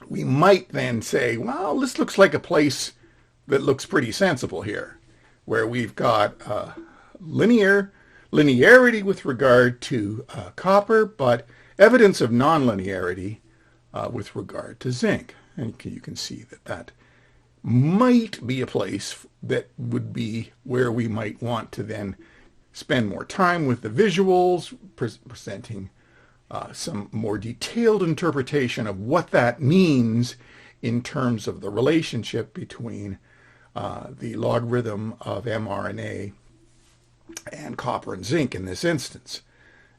we might then say, well, this looks like a place that looks pretty sensible here, where we've got linearity with regard to copper, but evidence of nonlinearity with regard to zinc. And you can see that might be a place that would be where we might want to then spend more time with the visuals, presenting some more detailed interpretation of what that means in terms of the relationship between the logarithm of mRNA and copper and zinc in this instance.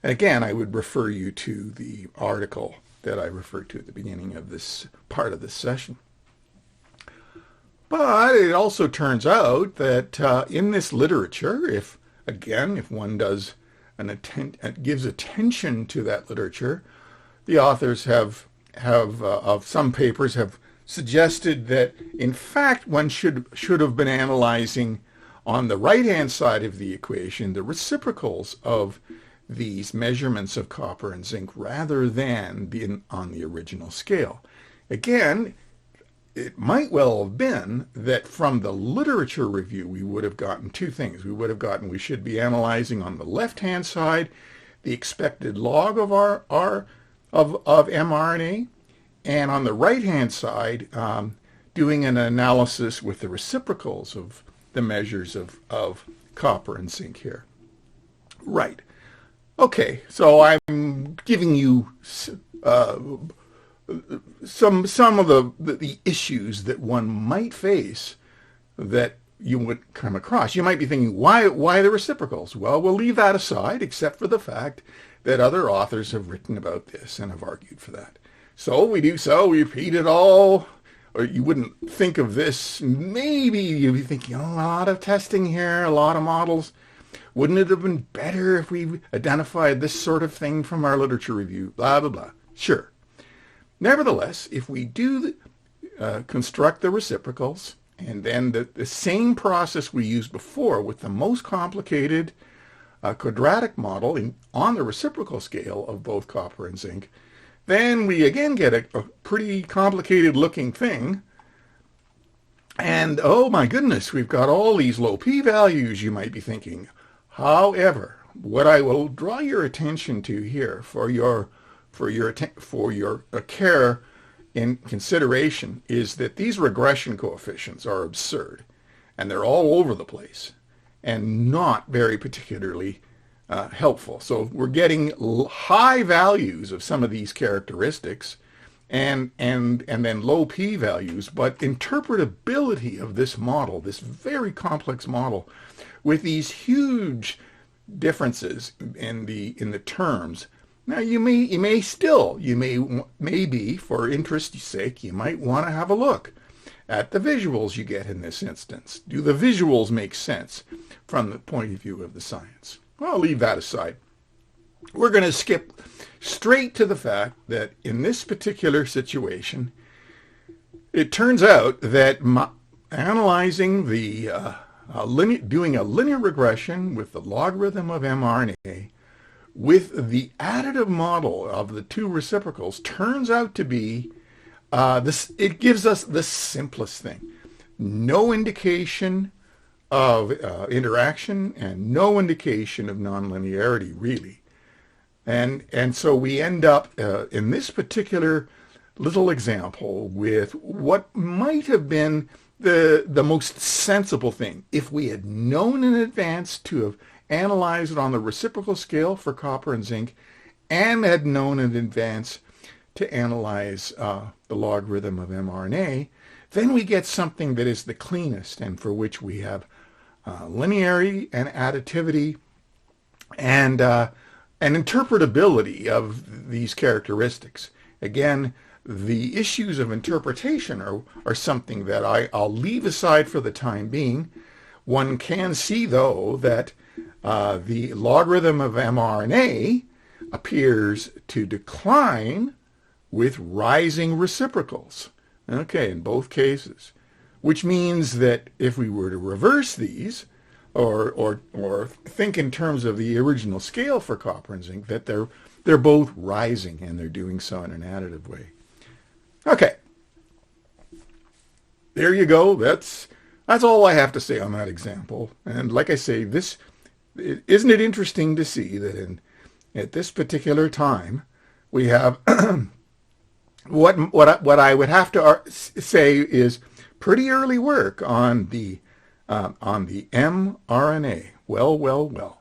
And again, I would refer you to the article that I referred to at the beginning of this part of this session. But it also turns out that in this literature, if one does gives attention to that literature, the authors have of some papers have suggested that in fact one should have been analyzing on the right-hand side of the equation the reciprocals of these measurements of copper and zinc rather than being on the original scale. Again, it might well have been that from the literature review we would have gotten two things. We would have gotten we should be analyzing on the left-hand side the expected log of of mRNA, and on the right-hand side doing an analysis with the reciprocals of the measures of copper and zinc here. Right. Okay, so I'm giving you some of the issues that one might face that you would come across. You might be thinking, why the reciprocals? Well, we'll leave that aside, except for the fact that other authors have written about this and have argued for that. So we repeat it all, or you wouldn't think of this. Maybe you'd be thinking, oh, a lot of testing here, a lot of models. Wouldn't it have been better if we identified this sort of thing from our literature review? Blah, blah, blah. Sure. Nevertheless, if we do construct the reciprocals, and then the same process we used before with the most complicated quadratic model on the reciprocal scale of both copper and zinc, then we again get a pretty complicated looking thing. And oh my goodness, we've got all these low p-values, you might be thinking. However, what I will draw your attention to here for your care in consideration is that these regression coefficients are absurd, and they're all over the place and not very particularly helpful. So we're getting high values of some of these characteristics and then low p-values, but interpretability of this model, this very complex model, with these huge differences in the terms. Now maybe for interest's sake, you might want to have a look at the visuals you get in this instance. Do the visuals make sense from the point of view of the science? Well, I'll leave that aside. We're going to skip straight to the fact that in this particular situation, it turns out that analyzing doing a linear regression with the logarithm of mRNA with the additive model of the two reciprocals turns out to be it gives us the simplest thing. No indication of interaction and no indication of nonlinearity, really. And so we end up in this particular little example with what might have been the most sensible thing. If we had known in advance to have analyzed it on the reciprocal scale for copper and zinc and had known in advance to analyze the logarithm of mRNA, then we get something that is the cleanest and for which we have linearity and additivity and interpretability of these characteristics. Again, the issues of interpretation are something that I'll leave aside for the time being. One can see, though, that the logarithm of mRNA appears to decline with rising reciprocals, okay, in both cases, which means that if we were to reverse these, or think in terms of the original scale for copper and zinc, that they're both rising and they're doing so in an additive way. Okay, there you go. That's all I have to say on that example. And like I say, isn't it interesting to see that at this particular time we have what I would have to say is pretty early work on the mRNA. Well.